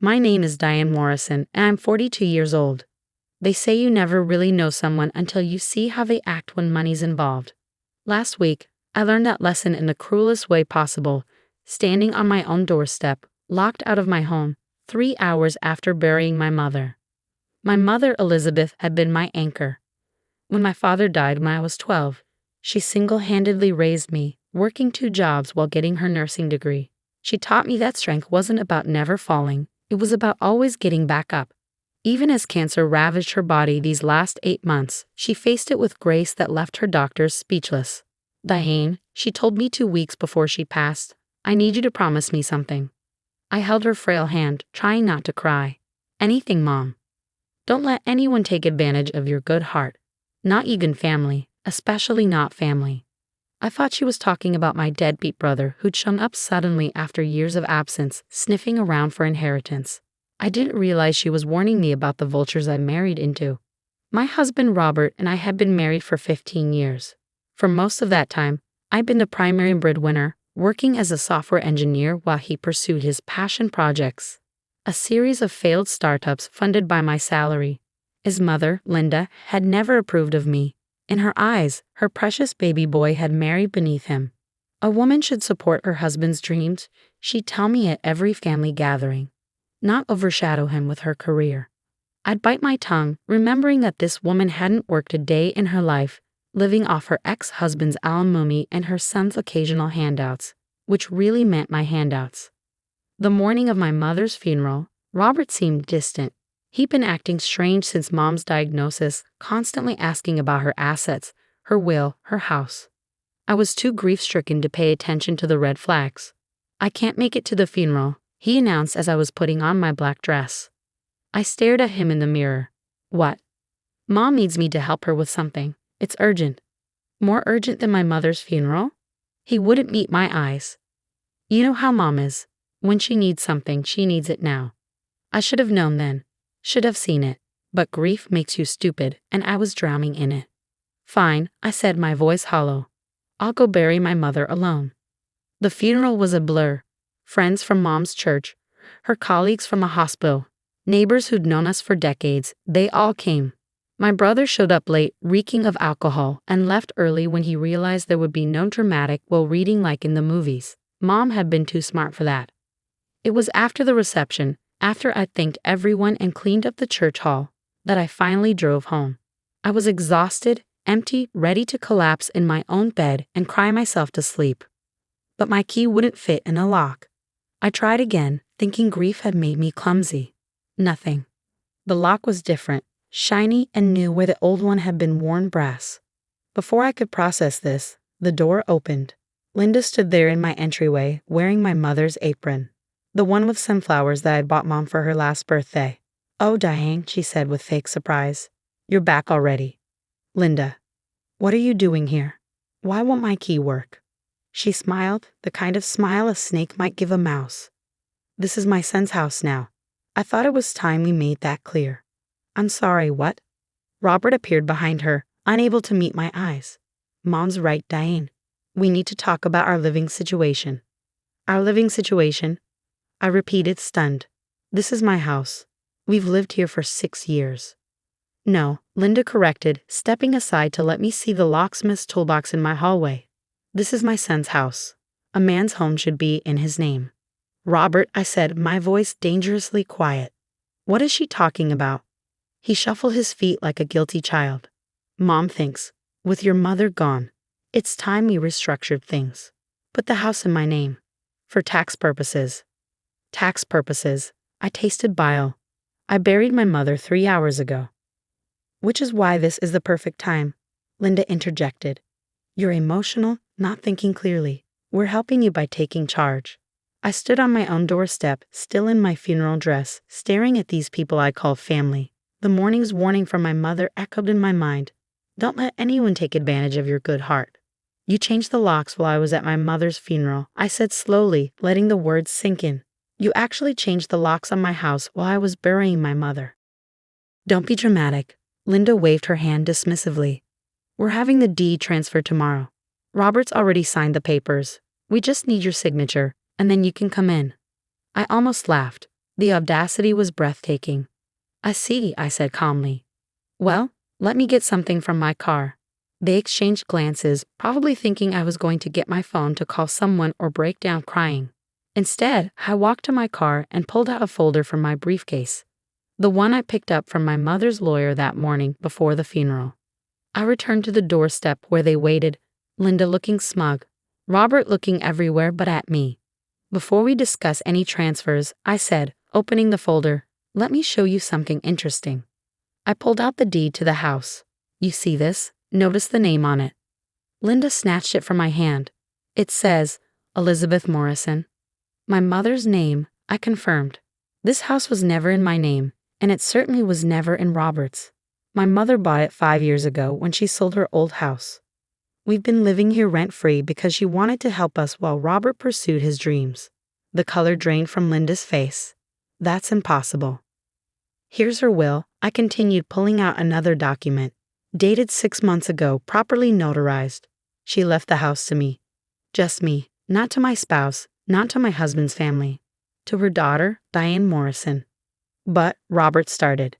My name is Diane Morrison, and I'm 42 years old. They say you never really know someone until you see how they act when money's involved. Last week, I learned that lesson in the cruelest way possible, standing on my own doorstep, locked out of my home, 3 hours after burying my mother. My mother, Elizabeth, had been my anchor. When my father died when I was 12, she single-handedly raised me, working 2 jobs while getting her nursing degree. She taught me that strength wasn't about never falling, it was about always getting back up. Even as cancer ravaged her body these last 8 months, she faced it with grace that left her doctors speechless. Diane, she told me 2 weeks before she passed, I need you to promise me something. I held her frail hand, trying not to cry. Anything, Mom. Don't let anyone take advantage of your good heart. Not even family, especially not family. I thought she was talking about my deadbeat brother who'd shown up suddenly after years of absence, sniffing around for inheritance. I didn't realize she was warning me about the vultures I married into. My husband Robert and I had been married for 15 years. For most of that time, I'd been the primary breadwinner, working as a software engineer while he pursued his passion projects. A series of failed startups funded by my salary. His mother, Linda, had never approved of me. In her eyes, her precious baby boy had married beneath him. A woman should support her husband's dreams, she'd tell me at every family gathering, not overshadow him with her career. I'd bite my tongue, remembering that this woman hadn't worked a day in her life, living off her ex-husband's alimony and her son's occasional handouts, which really meant my handouts. The morning of my mother's funeral, Robert seemed distant. He'd been acting strange since Mom's diagnosis, constantly asking about her assets, her will, her house. I was too grief-stricken to pay attention to the red flags. I can't make it to the funeral, he announced as I was putting on my black dress. I stared at him in the mirror. What? Mom needs me to help her with something. It's urgent. More urgent than my mother's funeral? He wouldn't meet my eyes. You know how Mom is. When she needs something, she needs it now. I should have known then. Should have seen it. But grief makes you stupid, and I was drowning in it. Fine, I said, my voice hollow. I'll go bury my mother alone. The funeral was a blur. Friends from Mom's church, her colleagues from a hospital, neighbors who'd known us for decades, they all came. My brother showed up late, reeking of alcohol, and left early when he realized there would be no dramatic well reading like in the movies. Mom had been too smart for that. It was after the reception, after I'd thanked everyone and cleaned up the church hall, that I finally drove home. I was exhausted, empty, ready to collapse in my own bed and cry myself to sleep. But my key wouldn't fit in a lock. I tried again, thinking grief had made me clumsy. Nothing. The lock was different, shiny and new where the old one had been worn brass. Before I could process this, the door opened. Linda stood there in my entryway, wearing my mother's apron. The one with sunflowers that I'd bought Mom for her last birthday. Oh, Diane, she said with fake surprise. You're back already. Linda, what are you doing here? Why won't my key work? She smiled, the kind of smile a snake might give a mouse. This is my son's house now. I thought it was time we made that clear. I'm sorry, what? Robert appeared behind her, unable to meet my eyes. Mom's right, Diane. We need to talk about our living situation. Our living situation? I repeated, stunned. This is my house. We've lived here for 6 years. No, Linda corrected, stepping aside to let me see the locksmith's toolbox in my hallway. This is my son's house. A man's home should be in his name. Robert, I said, my voice dangerously quiet. What is she talking about? He shuffled his feet like a guilty child. Mom thinks, with your mother gone, it's time we restructured things. Put the house in my name. For tax purposes. Tax purposes. I tasted bile. I buried my mother 3 hours ago. Which is why this is the perfect time, Linda interjected. You're emotional, not thinking clearly. We're helping you by taking charge. I stood on my own doorstep, still in my funeral dress, staring at these people I call family. The morning's warning from my mother echoed in my mind. Don't let anyone take advantage of your good heart. You changed the locks while I was at my mother's funeral, I said slowly, letting the words sink in. You actually changed the locks on my house while I was burying my mother. Don't be dramatic. Linda waved her hand dismissively. We're having the deed transferred tomorrow. Robert's already signed the papers. We just need your signature, and then you can come in. I almost laughed. The audacity was breathtaking. I see, I said calmly. Well, let me get something from my car. They exchanged glances, probably thinking I was going to get my phone to call someone or break down crying. Instead, I walked to my car and pulled out a folder from my briefcase, the one I picked up from my mother's lawyer that morning before the funeral. I returned to the doorstep where they waited, Linda looking smug, Robert looking everywhere but at me. Before we discuss any transfers, I said, opening the folder, let me show you something interesting. I pulled out the deed to the house. You see this? Notice the name on it. Linda snatched it from my hand. It says, Elizabeth Morrison. My mother's name, I confirmed. This house was never in my name, and it certainly was never in Robert's. My mother bought it 5 years ago when she sold her old house. We've been living here rent-free because she wanted to help us while Robert pursued his dreams. The color drained from Linda's face. That's impossible. Here's her will, I continued, pulling out another document, dated 6 months ago, properly notarized. She left the house to me. Just me, not to my spouse, not to my husband's family. To her daughter, Diane Morrison. But Robert started.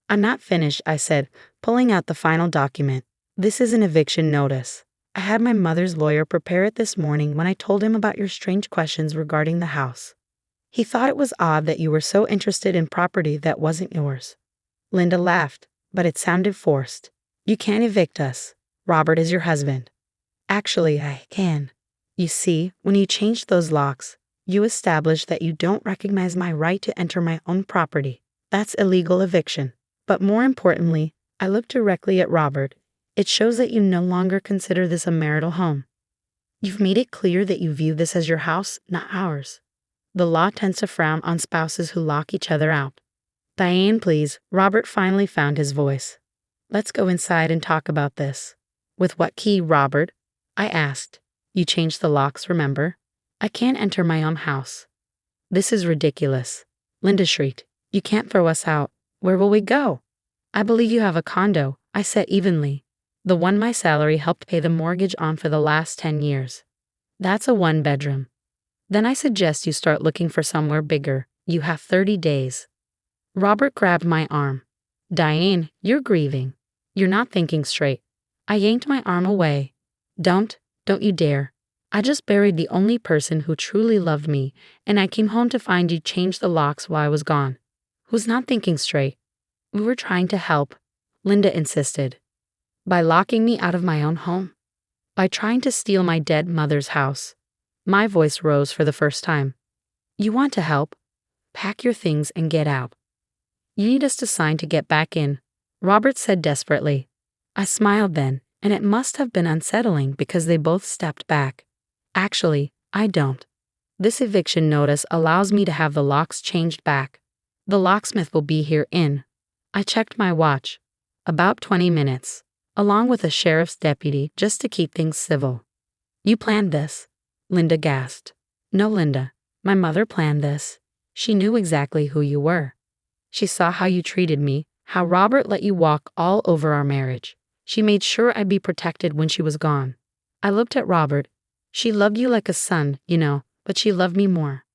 I'm not finished, I said, pulling out the final document. This is an eviction notice. I had my mother's lawyer prepare it this morning when I told him about your strange questions regarding the house. He thought it was odd that you were so interested in property that wasn't yours. Linda laughed, but it sounded forced. You can't evict us. Robert is your husband. Actually, I can. You see, when you changed those locks, you established that you don't recognize my right to enter my own property. That's illegal eviction. But more importantly, I looked directly at Robert. It shows that you no longer consider this a marital home. You've made it clear that you view this as your house, not ours. The law tends to frown on spouses who lock each other out. Diane, please. Robert finally found his voice. Let's go inside and talk about this. With what key, Robert? I asked. You changed the locks, remember? I can't enter my own house. This is ridiculous. Linda shrieked. You can't throw us out. Where will we go? I believe you have a condo, I said evenly. The one my salary helped pay the mortgage on for the last 10 years. That's a 1-bedroom. Then I suggest you start looking for somewhere bigger. You have 30 days. Robert grabbed my arm. Diane, you're grieving. You're not thinking straight. I yanked my arm away. Don't you dare. I just buried the only person who truly loved me, and I came home to find you changed the locks while I was gone. Who's not thinking straight? We were trying to help, Linda insisted. By locking me out of my own home. By trying to steal my dead mother's house. My voice rose for the first time. You want to help? Pack your things and get out. You need us to sign to get back in, Robert said desperately. I smiled then, and it must have been unsettling because they both stepped back. Actually, I don't. This eviction notice allows me to have the locks changed back. The locksmith will be here in. I checked my watch. About 20 minutes, along with a sheriff's deputy just to keep things civil. You planned this? Linda gasped. No, Linda. My mother planned this. She knew exactly who you were. She saw how you treated me, how Robert let you walk all over our marriage. She made sure I'd be protected when she was gone. I looked at Robert. She loved you like a son, you know, but she loved me more.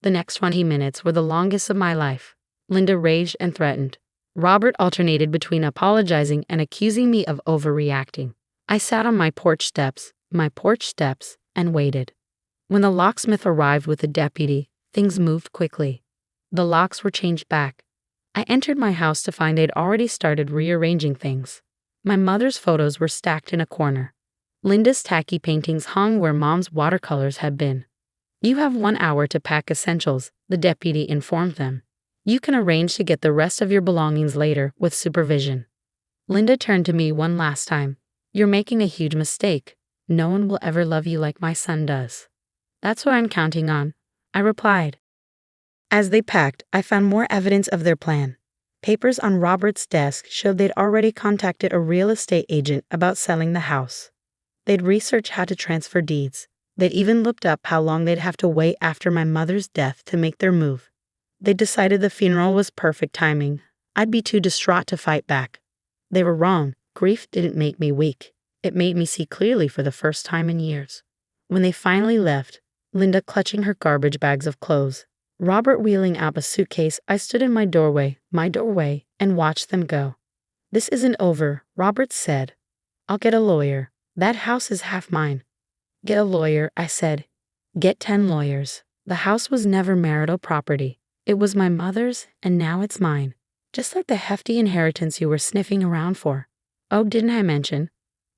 The next 20 minutes were the longest of my life. Linda raged and threatened. Robert alternated between apologizing and accusing me of overreacting. I sat on my porch steps, and waited. When the locksmith arrived with the deputy, things moved quickly. The locks were changed back. I entered my house to find they'd already started rearranging things. My mother's photos were stacked in a corner. Linda's tacky paintings hung where Mom's watercolors had been. You have 1 hour to pack essentials, the deputy informed them. You can arrange to get the rest of your belongings later with supervision. Linda turned to me one last time. You're making a huge mistake. No one will ever love you like my son does. That's what I'm counting on, I replied. As they packed, I found more evidence of their plan. Papers on Robert's desk showed they'd already contacted a real estate agent about selling the house. They'd researched how to transfer deeds. They'd even looked up how long they'd have to wait after my mother's death to make their move. They decided the funeral was perfect timing. I'd be too distraught to fight back. They were wrong. Grief didn't make me weak. It made me see clearly for the first time in years. When they finally left, Linda clutching her garbage bags of clothes, Robert wheeling out a suitcase, I stood in my doorway, and watched them go. This isn't over, Robert said. I'll get a lawyer. That house is half mine. Get a lawyer, I said. Get 10 lawyers. The house was never marital property. It was my mother's, and now it's mine. Just like the hefty inheritance you were sniffing around for. Oh, didn't I mention?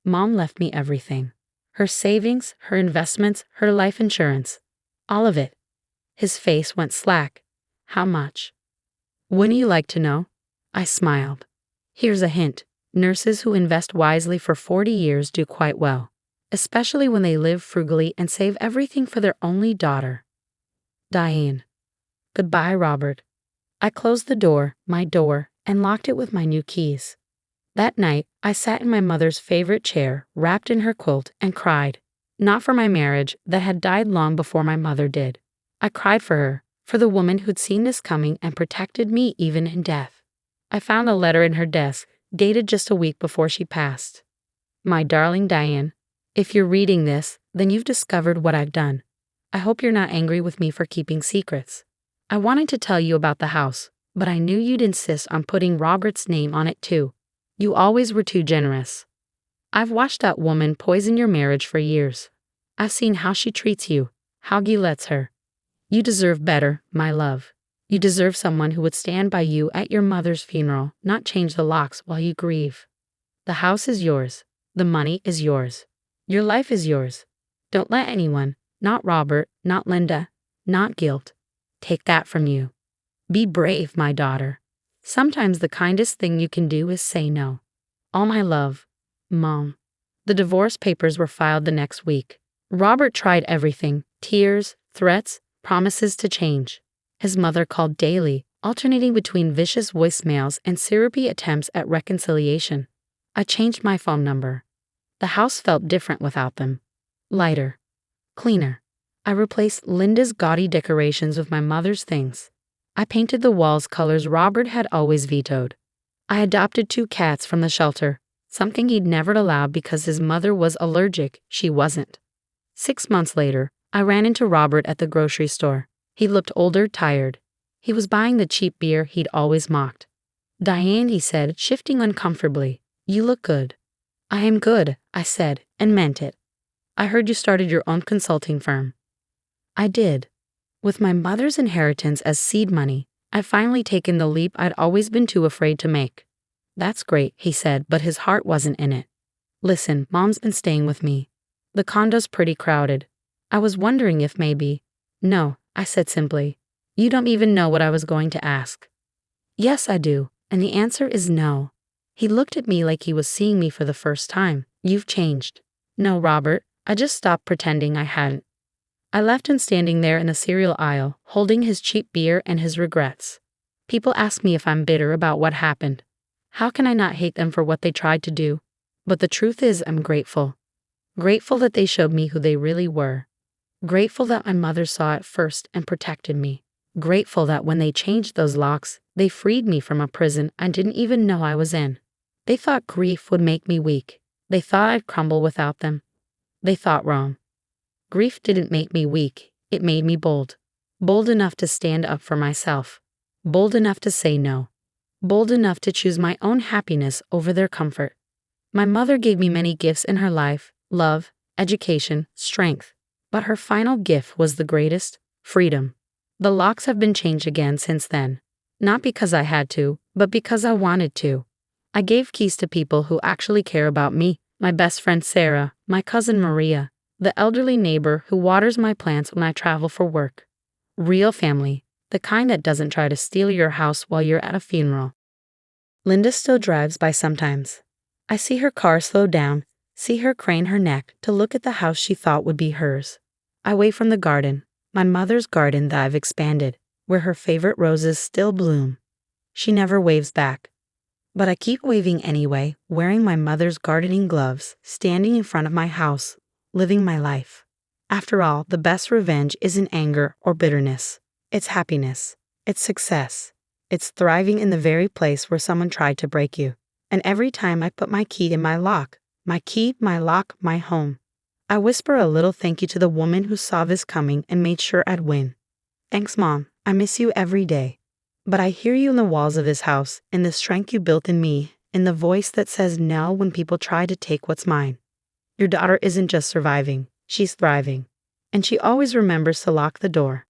Mom left me everything. Her savings, her investments, her life insurance. All of it. His face went slack. How much? Wouldn't you like to know? I smiled. Here's a hint. Nurses who invest wisely for 40 years do quite well, especially when they live frugally and save everything for their only daughter. Diane. Goodbye, Robert. I closed the door, my door, and locked it with my new keys. That night, I sat in my mother's favorite chair, wrapped in her quilt, and cried. Not for my marriage, that had died long before my mother did. I cried for her, for the woman who'd seen this coming and protected me even in death. I found a letter in her desk, dated just a week before she passed. My darling Diane, if you're reading this, then you've discovered what I've done. I hope you're not angry with me for keeping secrets. I wanted to tell you about the house, but I knew you'd insist on putting Robert's name on it too. You always were too generous. I've watched that woman poison your marriage for years. I've seen how she treats you, how he lets her. You deserve better, my love. You deserve someone who would stand by you at your mother's funeral, not change the locks while you grieve. The house is yours. The money is yours. Your life is yours. Don't let anyone, not Robert, not Linda, not guilt, take that from you. Be brave, my daughter. Sometimes the kindest thing you can do is say no. All my love, Mom. The divorce papers were filed the next week. Robert tried everything, tears, threats, promises to change. His mother called daily, alternating between vicious voicemails and syrupy attempts at reconciliation. I changed my phone number. The house felt different without them. Lighter. Cleaner. I replaced Linda's gaudy decorations with my mother's things. I painted the walls colors Robert had always vetoed. I adopted 2 cats from the shelter, something he'd never allowed because his mother was allergic, she wasn't. 6 months later, I ran into Robert at the grocery store. He looked older, tired. He was buying the cheap beer he'd always mocked. Diane, he said, shifting uncomfortably, you look good. I am good, I said, and meant it. I heard you started your own consulting firm. I did. With my mother's inheritance as seed money, I'd finally taken the leap I'd always been too afraid to make. That's great, he said, but his heart wasn't in it. Listen, Mom's been staying with me. The condo's pretty crowded. I was wondering if maybe. No, I said simply. You don't even know what I was going to ask. Yes, I do, and the answer is no. He looked at me like he was seeing me for the first time. You've changed. No, Robert, I just stopped pretending I hadn't. I left him standing there in the cereal aisle, holding his cheap beer and his regrets. People ask me if I'm bitter about what happened. How can I not hate them for what they tried to do? But the truth is, I'm grateful. Grateful that they showed me who they really were. Grateful that my mother saw it first and protected me. Grateful that when they changed those locks, they freed me from a prison I didn't even know I was in. They thought grief would make me weak. They thought I'd crumble without them. They thought wrong. Grief didn't make me weak, it made me bold. Bold enough to stand up for myself. Bold enough to say no. Bold enough to choose my own happiness over their comfort. My mother gave me many gifts in her life, love, education, strength. But her final gift was the greatest, freedom. The locks have been changed again since then. Not because I had to, but because I wanted to. I gave keys to people who actually care about me, my best friend Sarah, my cousin Maria, the elderly neighbor who waters my plants when I travel for work. Real family, the kind that doesn't try to steal your house while you're at a funeral. Linda still drives by sometimes. I see her car slow down, see her crane her neck to look at the house she thought would be hers. I wave from the garden, my mother's garden that I've expanded, where her favorite roses still bloom. She never waves back. But I keep waving anyway, wearing my mother's gardening gloves, standing in front of my house, living my life. After all, the best revenge isn't anger or bitterness. It's happiness. It's success. It's thriving in the very place where someone tried to break you. And every time I put my key in my lock, my key, my lock, my home, I whisper a little thank you to the woman who saw this coming and made sure I'd win. Thanks, Mom. I miss you every day. But I hear you in the walls of this house, in the strength you built in me, in the voice that says no when people try to take what's mine. Your daughter isn't just surviving, she's thriving. And she always remembers to lock the door.